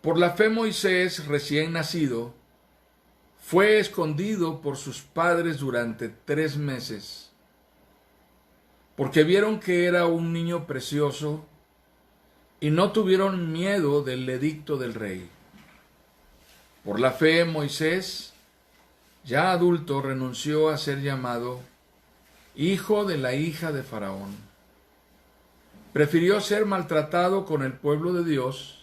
Por la fe Moisés, recién nacido, fue escondido por sus padres durante 3 meses, porque vieron que era un niño precioso y no tuvieron miedo del edicto del rey. Por la fe Moisés, ya adulto, renunció a ser llamado hijo de la hija de Faraón. Prefirió ser maltratado con el pueblo de Dios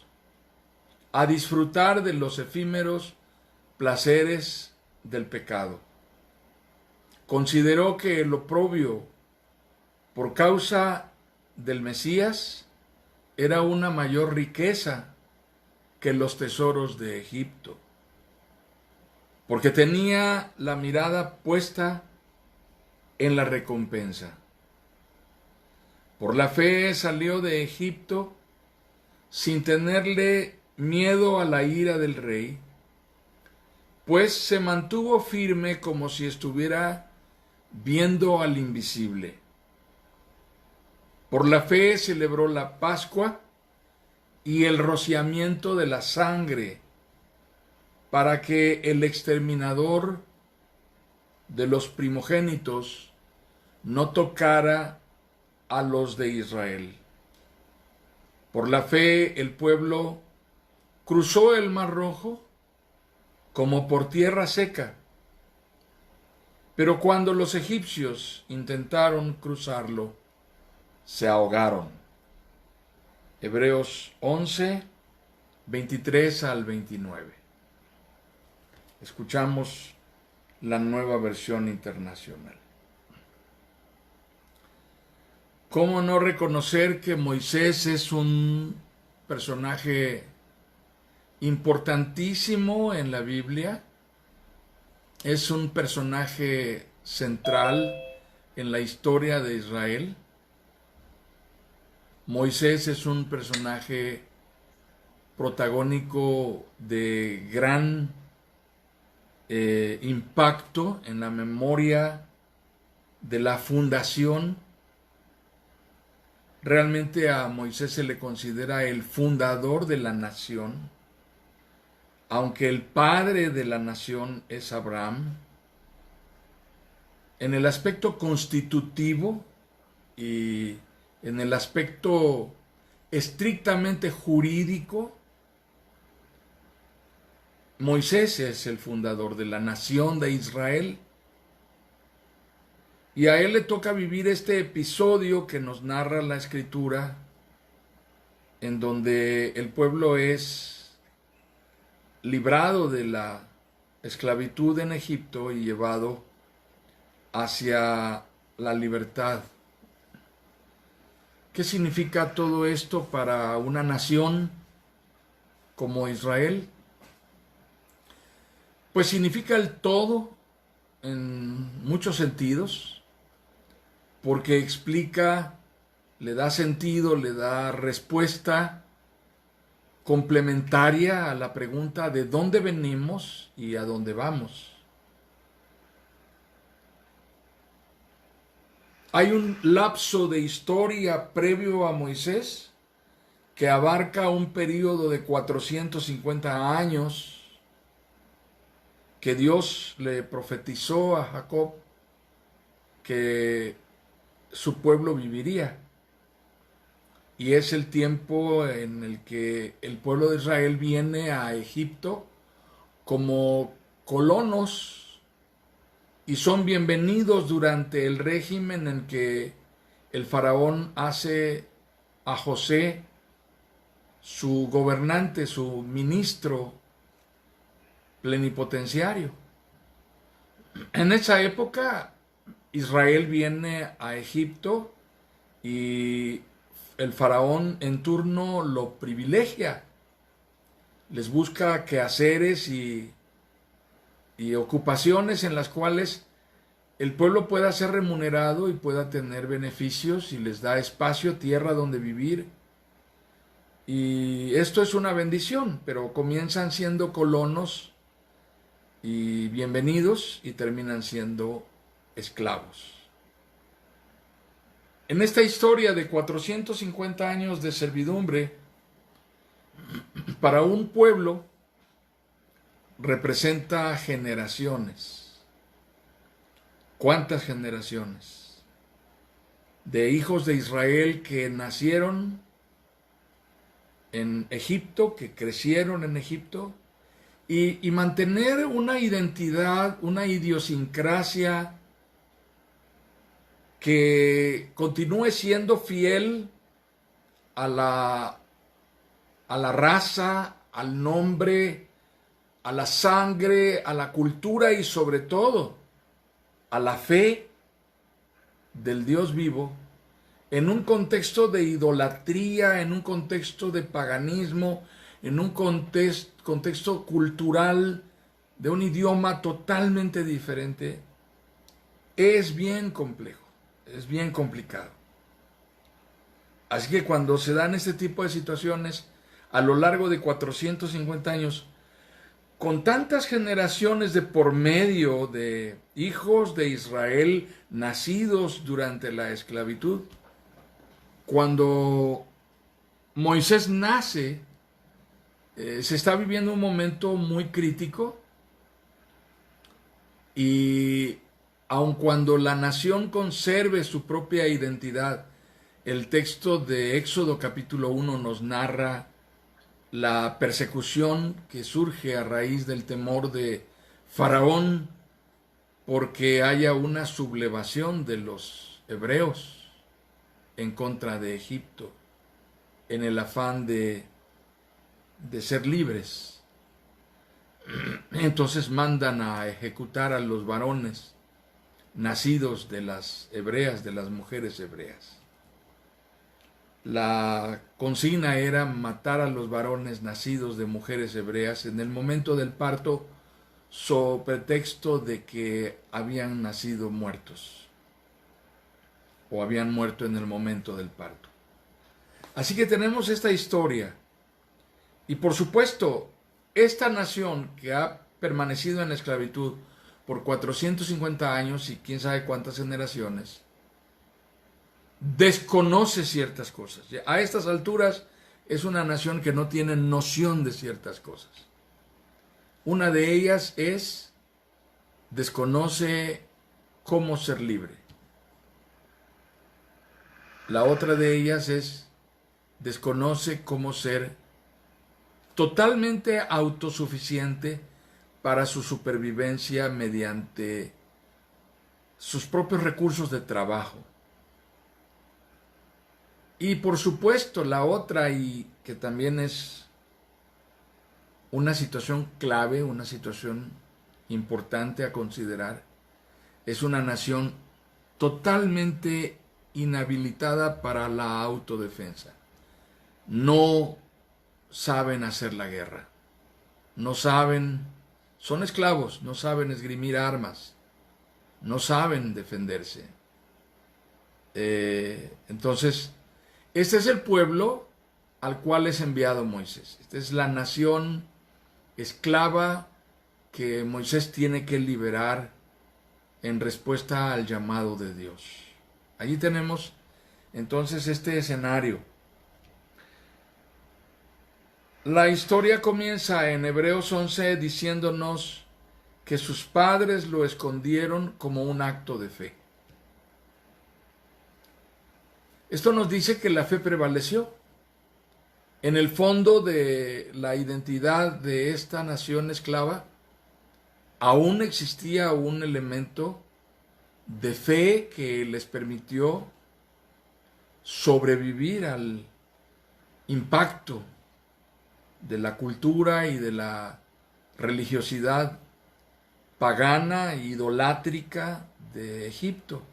a disfrutar de los efímeros placeres del pecado. Consideró que el oprobio por causa del Mesías era una mayor riqueza que los tesoros de Egipto, porque tenía la mirada puesta en la recompensa. Por la fe salió de Egipto sin tenerle miedo a la ira del rey, pues se mantuvo firme como si estuviera viendo al invisible. Por la fe celebró la Pascua y el rociamiento de la sangre, para que el exterminador de los primogénitos no tocara a los de Israel. Por la fe el pueblo cruzó el Mar Rojo como por tierra seca, pero cuando los egipcios intentaron cruzarlo, se ahogaron. Hebreos 11, 23 al 29. Escuchamos la Nueva Versión Internacional. ¿Cómo no reconocer que Moisés es un personaje importantísimo en la Biblia? Es un personaje central en la historia de Israel. Moisés es un personaje protagónico de gran impacto en la memoria de la fundación. Realmente a Moisés se le considera el fundador de la nación, aunque el padre de la nación es Abraham. En el aspecto constitutivo y en el aspecto estrictamente jurídico, Moisés es el fundador de la nación de Israel. Y a él le toca vivir este episodio que nos narra la Escritura, en donde el pueblo es librado de la esclavitud en Egipto y llevado hacia la libertad. ¿Qué significa todo esto para una nación como Israel? Pues significa el todo en muchos sentidos, porque explica, le da sentido, le da respuesta complementaria a la pregunta de dónde venimos y a dónde vamos. Hay un lapso de historia previo a Moisés que abarca un periodo de 450 años que Dios le profetizó a Jacob que su pueblo viviría. Y es el tiempo en el que el pueblo de Israel viene a Egipto como colonos y son bienvenidos durante el régimen en que el faraón hace a José su gobernante, su ministro plenipotenciario. En esa época Israel viene a Egipto y el faraón en turno lo privilegia, les busca quehaceres y ocupaciones en las cuales el pueblo pueda ser remunerado y pueda tener beneficios, y les da espacio, tierra donde vivir. Y esto es una bendición, pero comienzan siendo colonos y bienvenidos y terminan siendo esclavos. En esta historia de 450 años de servidumbre, para un pueblo representa generaciones. ¿Cuántas generaciones? De hijos de Israel que nacieron en Egipto, que crecieron en Egipto, y mantener una identidad, una idiosincrasia que continúe siendo fiel a la raza, al nombre, a la sangre, a la cultura y sobre todo a la fe del Dios vivo, en un contexto de idolatría, en un contexto de paganismo, en un contexto cultural de un idioma totalmente diferente, es bien complejo, es bien complicado. Así que cuando se dan este tipo de situaciones a lo largo de 450 años, con tantas generaciones de por medio de hijos de Israel nacidos durante la esclavitud, cuando Moisés nace, se está viviendo un momento muy crítico, y aun cuando la nación conserve su propia identidad, el texto de Éxodo capítulo 1 nos narra la persecución que surge a raíz del temor de Faraón porque haya una sublevación de los hebreos en contra de Egipto, en el afán de ser libres. Entonces mandan a ejecutar a los varones nacidos de las hebreas, de las mujeres hebreas. La consigna era matar a los varones nacidos de mujeres hebreas en el momento del parto, sobre pretexto de que habían nacido muertos o habían muerto en el momento del parto. Así que tenemos esta historia, y por supuesto esta nación que ha permanecido en la esclavitud por 450 años y quién sabe cuántas generaciones, desconoce ciertas cosas. A estas alturas es una nación que no tiene noción de ciertas cosas. Una de ellas es, desconoce cómo ser libre. La otra de ellas es, desconoce cómo ser totalmente autosuficiente para su supervivencia mediante sus propios recursos de trabajo. Y por supuesto la otra, y que también es una situación clave, una situación importante a considerar, es una nación totalmente inhabilitada para la autodefensa. No saben hacer la guerra, no saben, son esclavos, no saben esgrimir armas, no saben defenderse. Entonces, este es el pueblo al cual es enviado Moisés. Esta es la nación esclava que Moisés tiene que liberar en respuesta al llamado de Dios. Allí tenemos entonces este escenario. La historia comienza en Hebreos 11 diciéndonos que sus padres lo escondieron como un acto de fe. Esto nos dice que la fe prevaleció. En el fondo de la identidad de esta nación esclava, aún existía un elemento de fe que les permitió sobrevivir al impacto de la cultura y de la religiosidad pagana e idolátrica de Egipto.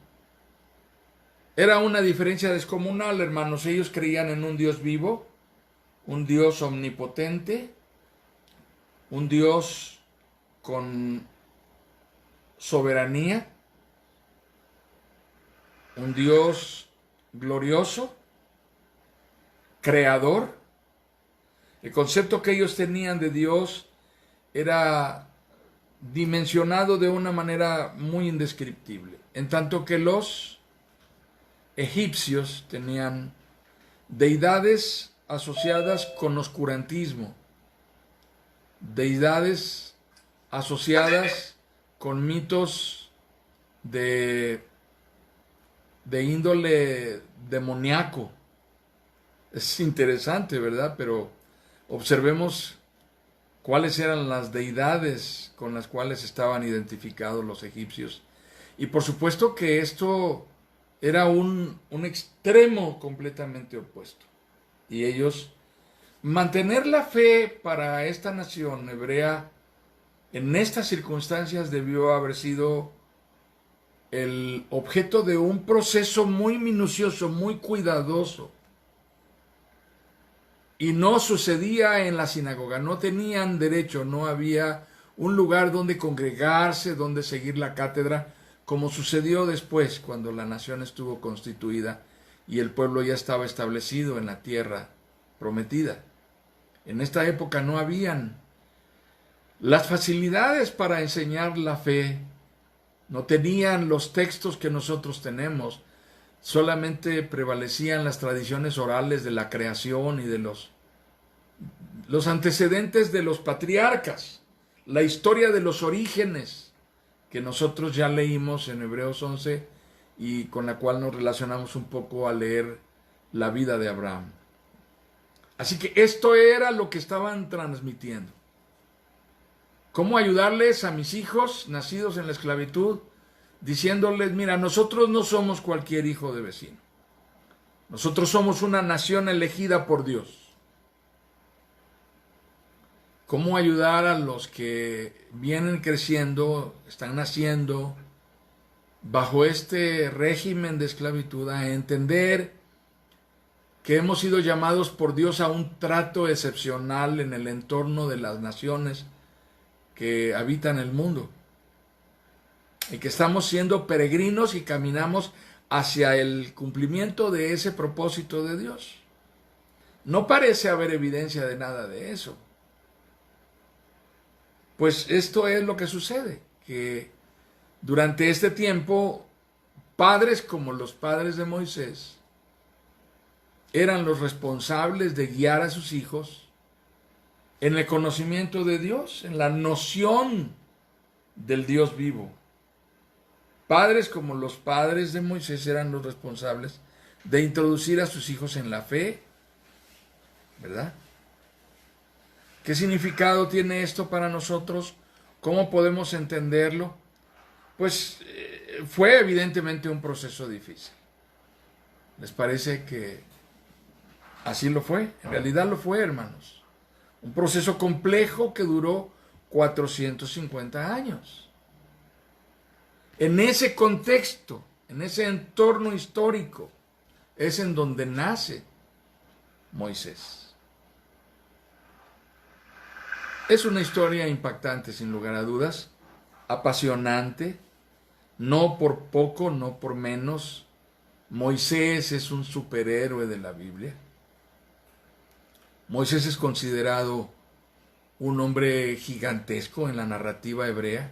Era una diferencia descomunal, hermanos. Ellos creían en un Dios vivo, un Dios omnipotente, un Dios con soberanía, un Dios glorioso, creador. El concepto que ellos tenían de Dios era dimensionado de una manera muy indescriptible, en tanto que los egipcios tenían deidades asociadas con oscurantismo, deidades asociadas con mitos de índole demoníaco. Es interesante, ¿verdad? Pero observemos cuáles eran las deidades con las cuales estaban identificados los egipcios. Y por supuesto que esto era un extremo completamente opuesto. Y ellos, mantener la fe para esta nación hebrea en estas circunstancias debió haber sido el objeto de un proceso muy minucioso, muy cuidadoso. Y no sucedía en la sinagoga, no tenían derecho, no había un lugar donde congregarse, donde seguir la cátedra, como sucedió después cuando la nación estuvo constituida y el pueblo ya estaba establecido en la tierra prometida. En esta época no habían las facilidades para enseñar la fe, no tenían los textos que nosotros tenemos, solamente prevalecían las tradiciones orales de la creación y de los antecedentes de los patriarcas, la historia de los orígenes que nosotros ya leímos en Hebreos 11 y con la cual nos relacionamos un poco al leer la vida de Abraham. Así que esto era lo que estaban transmitiendo. ¿Cómo ayudarles a mis hijos nacidos en la esclavitud? Diciéndoles, mira, nosotros no somos cualquier hijo de vecino. Nosotros somos una nación elegida por Dios. ¿Cómo ayudar a los que vienen creciendo, están naciendo bajo este régimen de esclavitud a entender que hemos sido llamados por Dios a un trato excepcional en el entorno de las naciones que habitan el mundo? Y que estamos siendo peregrinos y caminamos hacia el cumplimiento de ese propósito de Dios. No parece haber evidencia de nada de eso. Pues esto es lo que sucede, que durante este tiempo, padres como los padres de Moisés eran los responsables de guiar a sus hijos en el conocimiento de Dios, en la noción del Dios vivo. Padres como los padres de Moisés eran los responsables de introducir a sus hijos en la fe, ¿verdad? ¿Qué significado tiene esto para nosotros? ¿Cómo podemos entenderlo? Pues fue evidentemente un proceso difícil. ¿Les parece que así lo fue? En realidad lo fue, hermanos. Un proceso complejo que duró 450 años. En ese contexto, en ese entorno histórico, es en donde nace Moisés. Es una historia impactante, sin lugar a dudas, apasionante, no por poco, no por menos. Moisés es un superhéroe de la Biblia. Moisés es considerado un hombre gigantesco en la narrativa hebrea.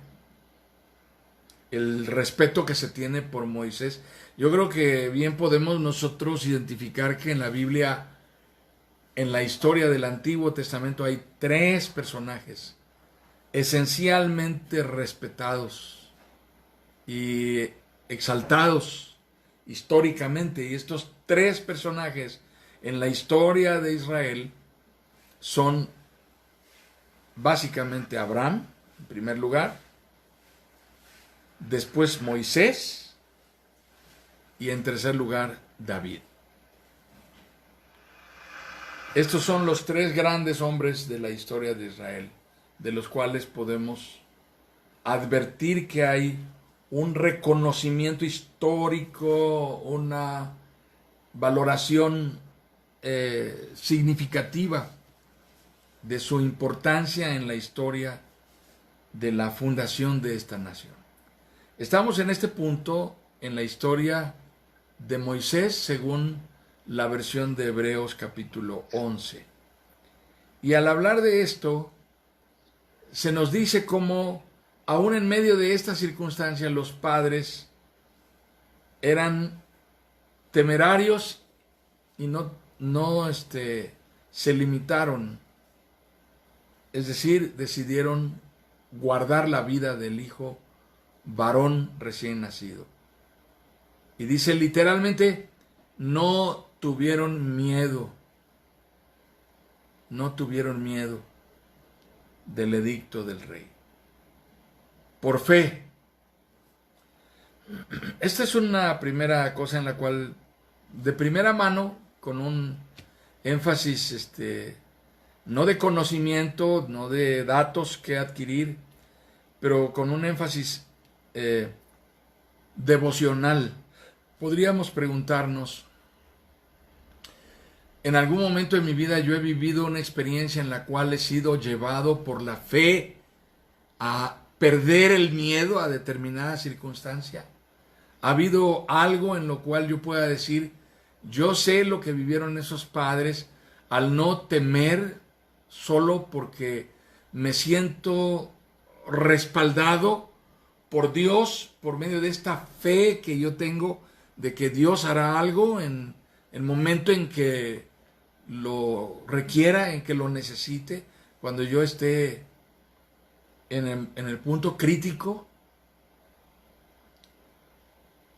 El respeto que se tiene por Moisés, yo creo que bien podemos nosotros identificar que en la Biblia, en la historia del Antiguo Testamento, hay 3 personajes esencialmente respetados y exaltados históricamente, y estos 3 personajes en la historia de Israel son básicamente Abraham, en primer lugar, después Moisés y en tercer lugar David. Estos son los 3 grandes hombres de la historia de Israel, de los cuales podemos advertir que hay un reconocimiento histórico, una valoración significativa de su importancia en la historia de la fundación de esta nación. Estamos en este punto en la historia de Moisés según la versión de Hebreos capítulo 11. Y al hablar de esto, se nos dice cómo aún en medio de esta circunstancia los padres eran temerarios y no se limitaron Es decir, decidieron guardar la vida del hijo varón recién nacido. Y dice literalmente, no tuvieron miedo del edicto del rey. Por fe. Esta es una primera cosa en la cual, de primera mano, con un énfasis, no de conocimiento, no de datos que adquirir, pero con un énfasis devocional, podríamos preguntarnos, en algún momento de mi vida yo he vivido una experiencia en la cual he sido llevado por la fe a perder el miedo a determinada circunstancia. ¿Ha habido algo en lo cual yo pueda decir, yo sé lo que vivieron esos padres al no temer solo porque me siento respaldado por Dios por medio de esta fe que yo tengo de que Dios hará algo en el momento en que lo requiera, en que lo necesite, cuando yo esté en el punto crítico?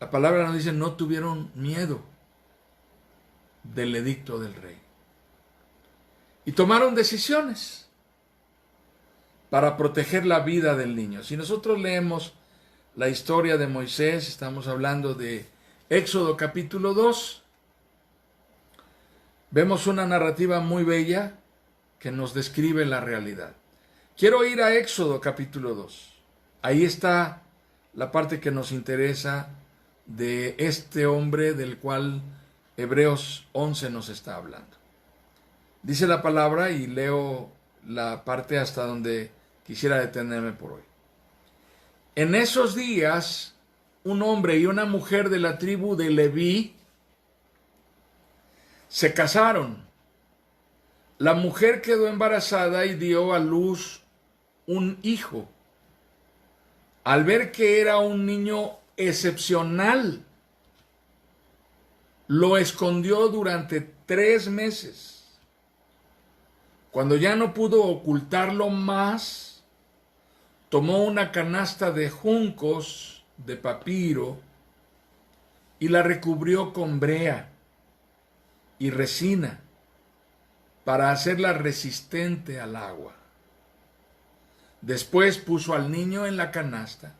La palabra nos dice, no tuvieron miedo del edicto del rey. Y tomaron decisiones para proteger la vida del niño. Si nosotros leemos la historia de Moisés, estamos hablando de Éxodo capítulo 2, vemos una narrativa muy bella que nos describe la realidad. Quiero ir a Éxodo capítulo 2. Ahí está la parte que nos interesa de este hombre del cual Hebreos 11 nos está hablando. Dice la palabra, y leo la parte hasta donde quisiera detenerme por hoy. En esos días, un hombre y una mujer de la tribu de Leví se casaron. La mujer quedó embarazada y dio a luz un hijo. Al ver que era un niño excepcional, lo escondió durante 3 meses. Cuando ya no pudo ocultarlo más, tomó una canasta de juncos de papiro y la recubrió con brea y resina para hacerla resistente al agua. Después puso al niño en la canasta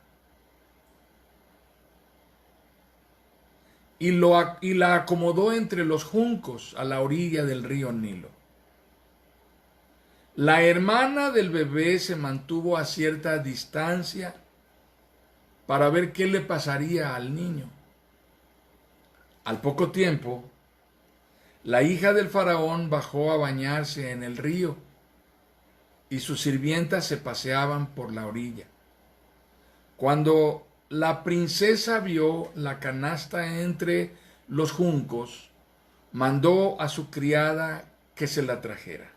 y la acomodó entre los juncos a la orilla del río Nilo. La hermana del bebé se mantuvo a cierta distancia para ver qué le pasaría al niño. Al poco tiempo, la hija del faraón bajó a bañarse en el río y sus sirvientas se paseaban por la orilla. Cuando la princesa vio la canasta entre los juncos, mandó a su criada que se la trajera.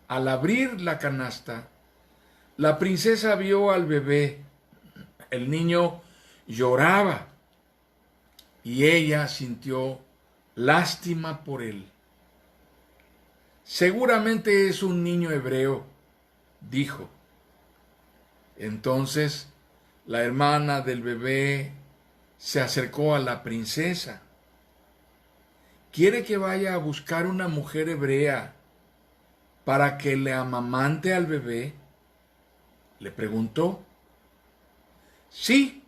Al abrir la canasta, la princesa vio al bebé. El niño lloraba y ella sintió lástima por él. Seguramente es un niño hebreo, dijo. Entonces la hermana del bebé se acercó a la princesa. ¿Quiere que vaya a buscar una mujer hebrea para que le amamante al bebé? Le preguntó. Sí,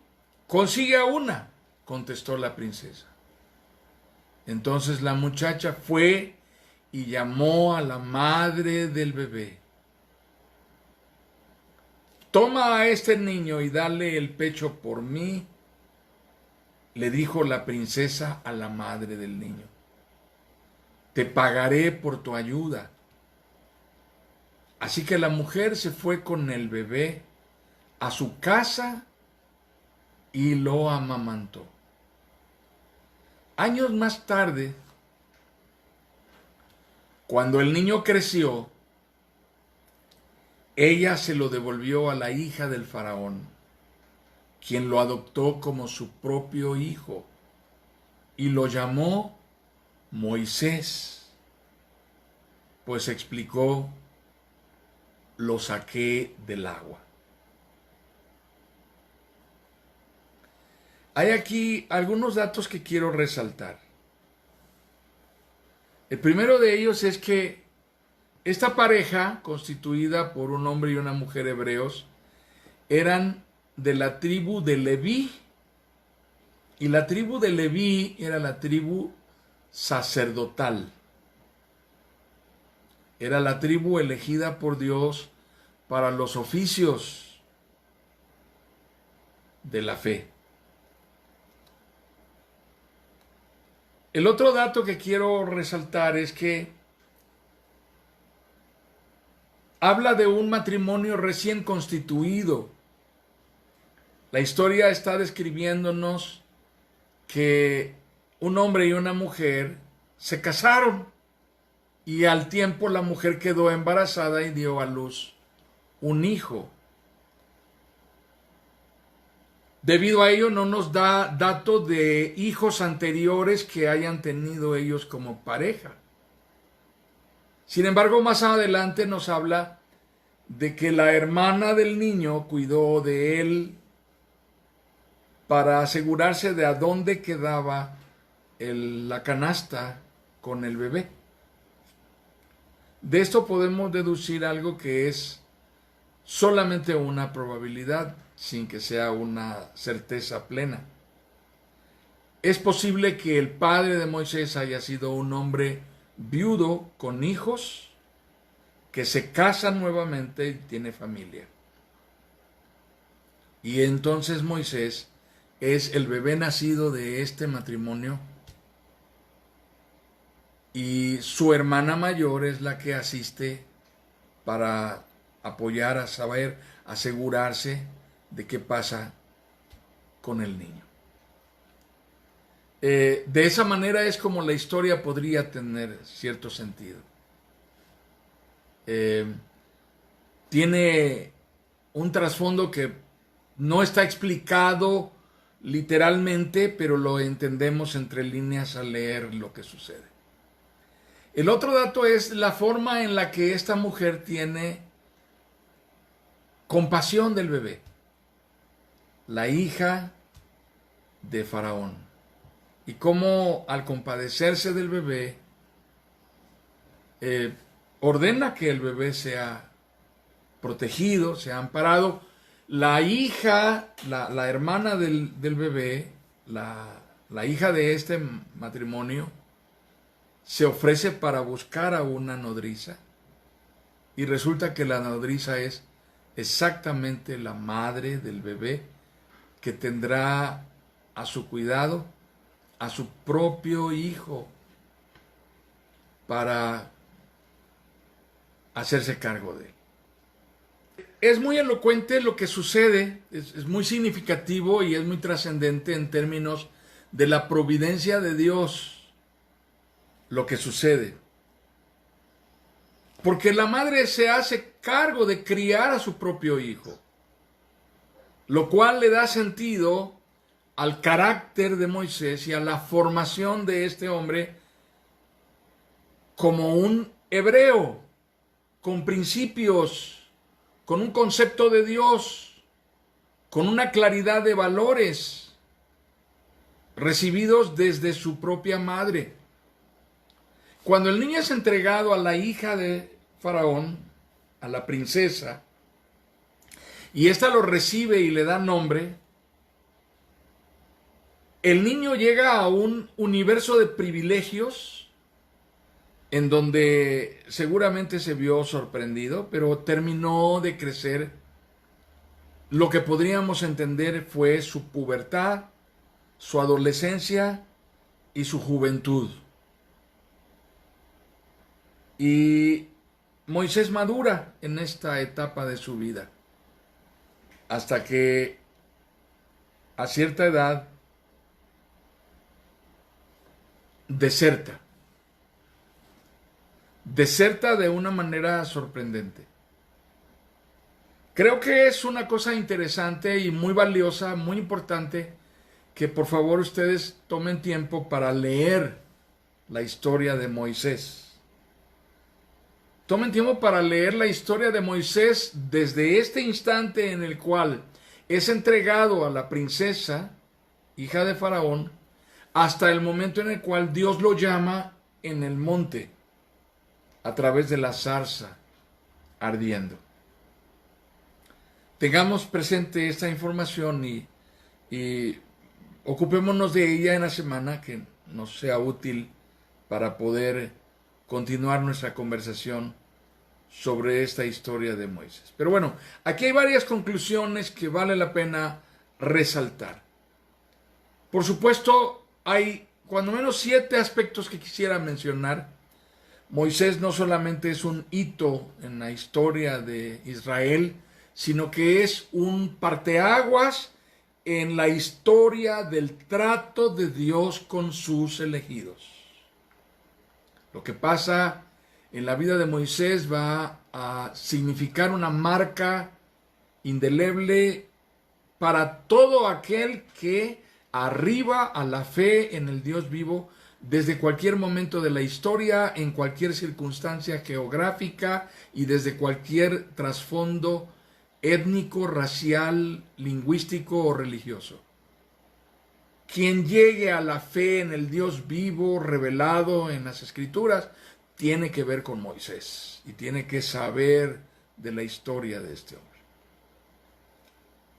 consigue a una, contestó la princesa. Entonces la muchacha fue y llamó a la madre del bebé. Toma a este niño y dale el pecho por mí, le dijo la princesa a la madre del niño. Te pagaré por tu ayuda. Así que la mujer se fue con el bebé a su casa y lo amamantó. Años más tarde, cuando el niño creció, ella se lo devolvió a la hija del faraón, quien lo adoptó como su propio hijo y lo llamó Moisés, pues explicó, lo saqué del agua. Hay aquí algunos datos que quiero resaltar. El primero de ellos es que esta pareja, constituida por un hombre y una mujer hebreos, eran de la tribu de Leví. Y la tribu de Leví era la tribu sacerdotal. Era la tribu elegida por Dios para los oficios de la fe. El otro dato que quiero resaltar es que habla de un matrimonio recién constituido. La historia está describiéndonos que un hombre y una mujer se casaron y al tiempo la mujer quedó embarazada y dio a luz un hijo. Debido a ello no nos da datos de hijos anteriores que hayan tenido ellos como pareja. Sin embargo, más adelante nos habla de que la hermana del niño cuidó de él para asegurarse de a dónde quedaba la canasta con el bebé. De esto podemos deducir algo que es solamente una probabilidad, sin que sea una certeza plena. Es posible que el padre de Moisés haya sido un hombre viudo con hijos, que se casa nuevamente y tiene familia. Y entonces Moisés es el bebé nacido de este matrimonio y su hermana mayor es la que asiste para apoyar a saber, asegurarse de qué pasa con el niño. De esa manera es como la historia podría tener cierto sentido. Tiene un trasfondo que no está explicado literalmente, pero lo entendemos entre líneas al leer lo que sucede. El otro dato es la forma en la que esta mujer tiene compasión del bebé. La hija de Faraón. Y cómo al compadecerse del bebé, ordena que el bebé sea protegido, sea amparado. La hija, la hermana del bebé, la hija de este matrimonio, se ofrece para buscar a una nodriza. Y resulta que la nodriza es exactamente la madre del bebé, que tendrá a su cuidado a su propio hijo para hacerse cargo de él. Es muy elocuente lo que sucede, es muy significativo y es muy trascendente en términos de la providencia de Dios lo que sucede. Porque la madre se hace cargo de criar a su propio hijo, lo cual le da sentido al carácter de Moisés y a la formación de este hombre como un hebreo, con principios, con un concepto de Dios, con una claridad de valores recibidos desde su propia madre. Cuando el niño es entregado a la hija de Faraón, a la princesa, y ésta lo recibe y le da nombre, el niño llega a un universo de privilegios en donde seguramente se vio sorprendido, pero terminó de crecer. Lo que podríamos entender fue su pubertad, su adolescencia y su juventud. Y Moisés madura en esta etapa de su vida, hasta que a cierta edad deserta de una manera sorprendente. Creo que es una cosa interesante y muy valiosa, muy importante, que por favor ustedes tomen tiempo para leer la historia de Moisés. Tomen tiempo para leer la historia de Moisés desde este instante en el cual es entregado a la princesa, hija de Faraón, hasta el momento en el cual Dios lo llama en el monte, a través de la zarza ardiendo. Tengamos presente esta información y ocupémonos de ella en la semana, que nos sea útil para poder continuar nuestra conversación sobre esta historia de Moisés. Pero bueno, aquí hay varias conclusiones que vale la pena resaltar. Por supuesto, hay cuando menos 7 aspectos que quisiera mencionar. Moisés no solamente es un hito en la historia de Israel, sino que es un parteaguas en la historia del trato de Dios con sus elegidos. Lo que pasa en la vida de Moisés va a significar una marca indeleble para todo aquel que arriba a la fe en el Dios vivo desde cualquier momento de la historia, en cualquier circunstancia geográfica y desde cualquier trasfondo étnico, racial, lingüístico o religioso. Quien llegue a la fe en el Dios vivo revelado en las Escrituras tiene que ver con Moisés y tiene que saber de la historia de este hombre.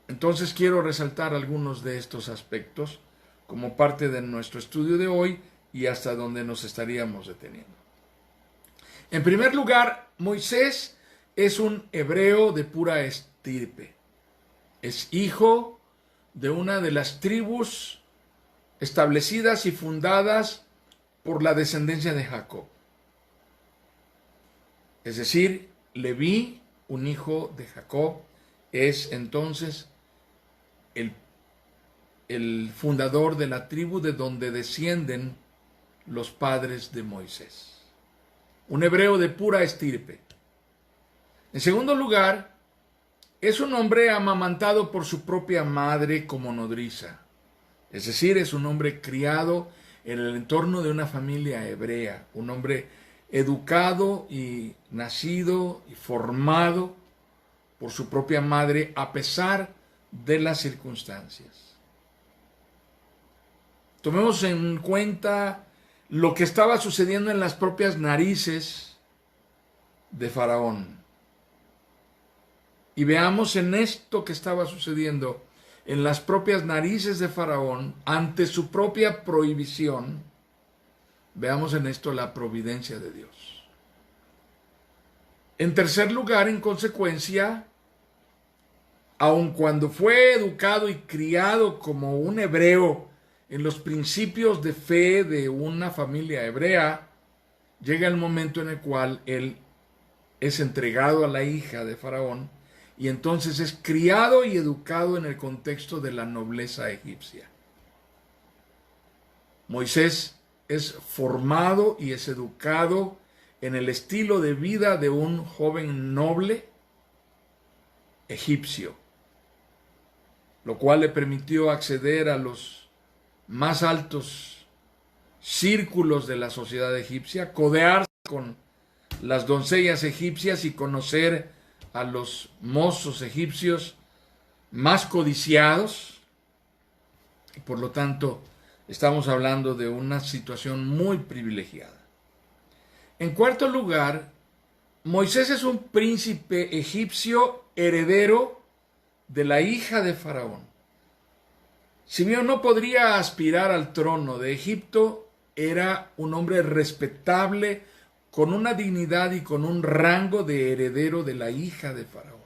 Entonces quiero resaltar algunos de estos aspectos como parte de nuestro estudio de hoy y hasta donde nos estaríamos deteniendo. En primer lugar, Moisés es un hebreo de pura estirpe. Es hijo de una de las tribus establecidas y fundadas por la descendencia de Jacob. Es decir, Leví, un hijo de Jacob, es entonces el fundador de la tribu de donde descienden los padres de Moisés. Un hebreo de pura estirpe. En segundo lugar, es un hombre amamantado por su propia madre como nodriza. Es decir, es un hombre criado en el entorno de una familia hebrea, un hombre educado y nacido y formado por su propia madre a pesar de las circunstancias. Tomemos en cuenta lo que estaba sucediendo en las propias narices de Faraón. Y veamos en esto que estaba sucediendo en las propias narices de Faraón ante su propia prohibición. Veamos en esto la providencia de Dios. En tercer lugar, en consecuencia, aun cuando fue educado y criado como un hebreo en los principios de fe de una familia hebrea, llega el momento en el cual él es entregado a la hija de Faraón y entonces es criado y educado en el contexto de la nobleza egipcia. Moisés es formado y es educado en el estilo de vida de un joven noble egipcio, lo cual le permitió acceder a los más altos círculos de la sociedad egipcia, codearse con las doncellas egipcias y conocer a los mozos egipcios más codiciados. Y por lo tanto, estamos hablando de una situación muy privilegiada. En cuarto lugar, Moisés es un príncipe egipcio heredero de la hija de Faraón. Si bien no podría aspirar al trono de Egipto, era un hombre respetable, con una dignidad y con un rango de heredero de la hija de Faraón.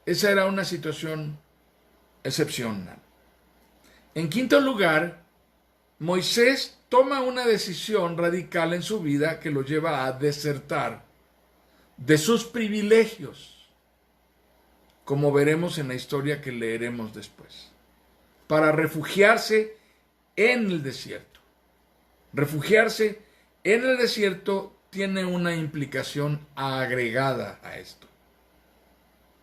Esa era una situación excepcional. En quinto lugar, Moisés toma una decisión radical en su vida que lo lleva a desertar de sus privilegios, como veremos en la historia que leeremos después, para refugiarse en el desierto. Refugiarse en el desierto tiene una implicación agregada a esto.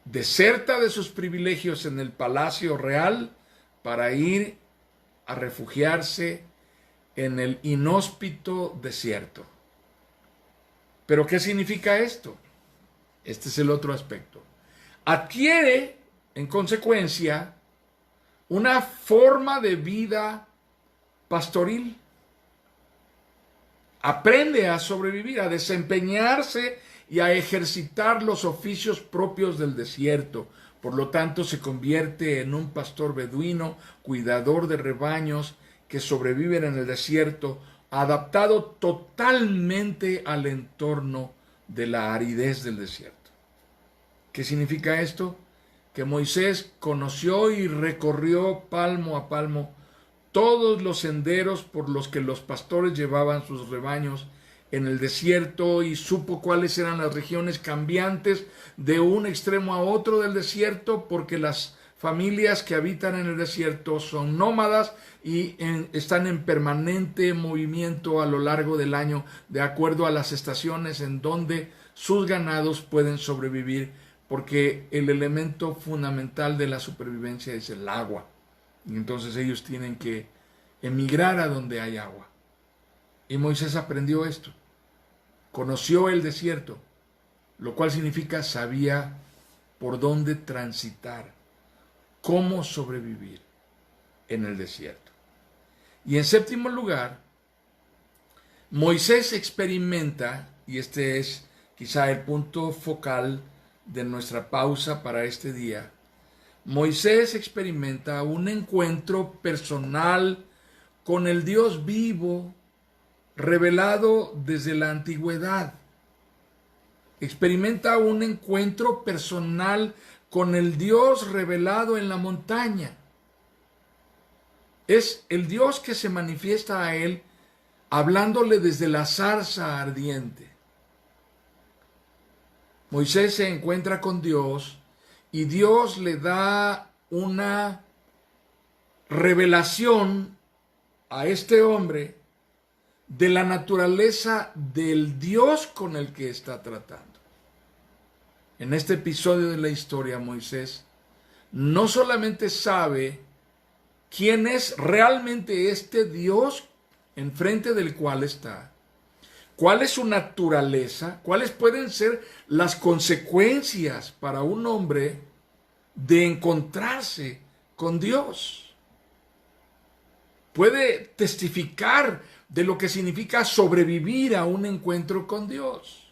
Deserta de sus privilegios en el palacio real para ir a refugiarse en el inhóspito desierto. Pero ¿qué significa esto? Este es el otro aspecto. Adquiere, en consecuencia, una forma de vida pastoril. Aprende a sobrevivir, a desempeñarse y a ejercitar los oficios propios del desierto. Por lo tanto, se convierte en un pastor beduino, cuidador de rebaños que sobreviven en el desierto, adaptado totalmente al entorno de la aridez del desierto. ¿Qué significa esto? Que Moisés conoció y recorrió palmo a palmo todos los senderos por los que los pastores llevaban sus rebaños en el desierto y supo cuáles eran las regiones cambiantes de un extremo a otro del desierto, porque las familias que habitan en el desierto son nómadas y están en permanente movimiento a lo largo del año, de acuerdo a las estaciones en donde sus ganados pueden sobrevivir, porque el elemento fundamental de la supervivencia es el agua. Y entonces ellos tienen que emigrar a donde hay agua. Y Moisés aprendió esto. Conoció el desierto, lo cual significa sabía por dónde transitar, cómo sobrevivir en el desierto. Y en séptimo lugar, Moisés experimenta, y este es quizá el punto focal de nuestra pausa para este día, Moisés experimenta un encuentro personal con el Dios vivo, revelado desde la antigüedad. Experimenta un encuentro personal con el Dios revelado en la montaña. Es el Dios que se manifiesta a él hablándole desde la zarza ardiente. Moisés se encuentra con Dios y Dios le da una revelación a este hombre de la naturaleza del Dios con el que está tratando. En este episodio de la historia, Moisés no solamente sabe quién es realmente este Dios enfrente del cual está, cuál es su naturaleza, cuáles pueden ser las consecuencias para un hombre de encontrarse con Dios. Puede testificar de lo que significa sobrevivir a un encuentro con Dios.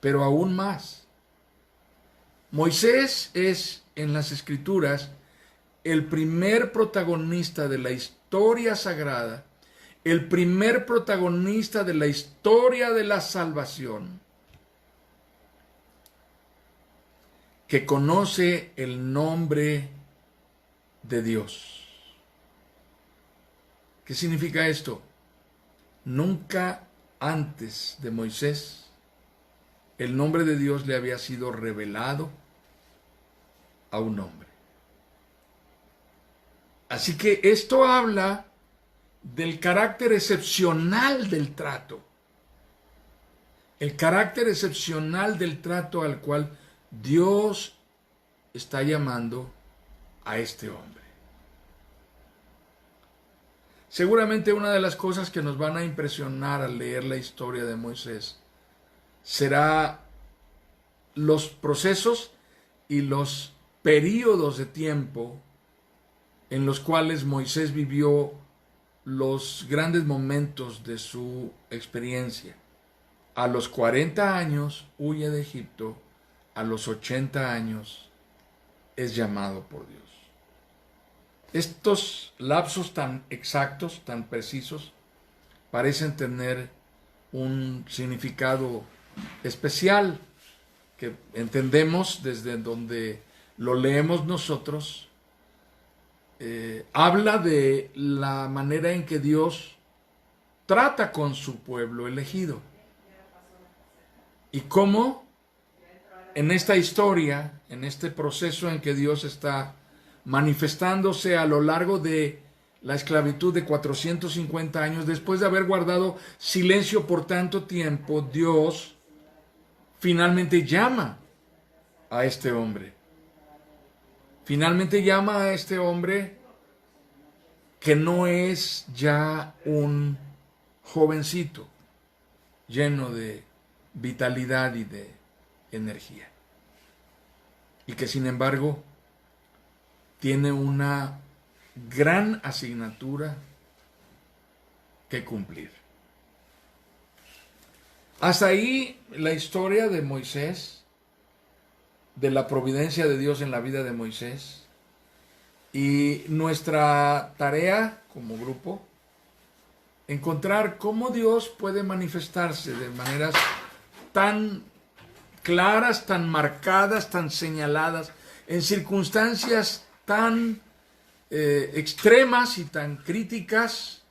Pero aún más, Moisés es en las Escrituras el primer protagonista de la historia sagrada, el primer protagonista de la historia de la salvación, que conoce el nombre de Dios. ¿Qué significa esto? Nunca antes de Moisés el nombre de Dios le había sido revelado a un hombre. Así que esto habla del carácter excepcional del trato. El carácter excepcional del trato al cual Dios está llamando a este hombre. Seguramente una de las cosas que nos van a impresionar al leer la historia de Moisés será los procesos y los períodos de tiempo en los cuales Moisés vivió los grandes momentos de su experiencia. A los 40 años huye de Egipto, a los 80 años es llamado por Dios. Estos lapsos tan exactos, tan precisos, parecen tener un significado especial que entendemos desde donde lo leemos nosotros. Habla de la manera en que Dios trata con su pueblo elegido y cómo en esta historia, en este proceso en que Dios está manifestándose a lo largo de la esclavitud de 450 años, después de haber guardado silencio por tanto tiempo, Dios finalmente llama a este hombre. Finalmente llama a este hombre que no es ya un jovencito lleno de vitalidad y de energía. Y que sin embargo tiene una gran asignatura que cumplir. Hasta ahí la historia de Moisés, de la providencia de Dios en la vida de Moisés. Y nuestra tarea como grupo, encontrar cómo Dios puede manifestarse de maneras tan claras, tan marcadas, tan señaladas, en circunstancias tan extremas y tan críticas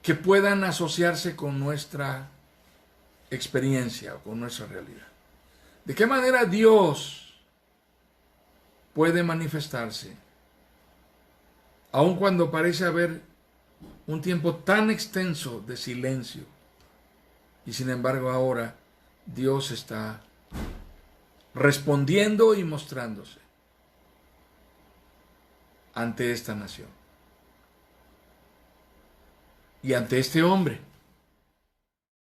que puedan asociarse con nuestra experiencia o con nuestra realidad. ¿De qué manera Dios puede manifestarse, aun cuando parece haber un tiempo tan extenso de silencio, y sin embargo ahora Dios está respondiendo y mostrándose ante esta nación y ante este hombre?